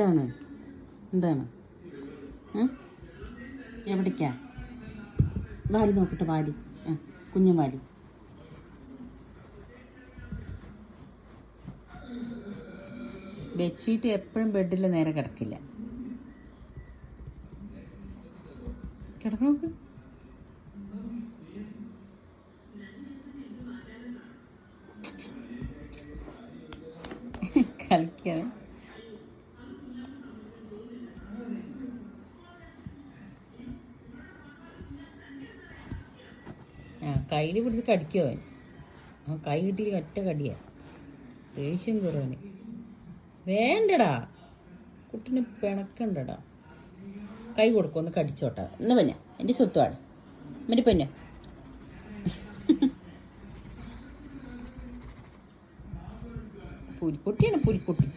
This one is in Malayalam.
എന്താണ് എന്താണ് എവിടേക്കാ? വാലി നോക്കട്ടെ, വാലി. കുഞ്ഞു വാലി. ബെഡ്ഷീറ്റ് എപ്പോഴും ബെഡിൽ നേരെ കിടക്കില്ല. കിടക്കണം നോക്ക്. കളിക്കാൻ കയ്യിൽ പിടിച്ച് കടിക്കോ അവൻ. കൈ കിട്ടി ഒറ്റ കടിയാ. ദേഷ്യം കയറുവന്. വേണ്ടടാ, കുട്ടിനെ പിണക്കണ്ടടാ. കൈ കൊടുക്കും, ഒന്ന് കടിച്ചോട്ടാ. എന്ന് പഞ്ഞ എൻ്റെ സ്വത്തുവാണ് മറ്റേ പഞ്ഞ. പുലിക്കുട്ടിയാണ് പുലിക്കുട്ടി.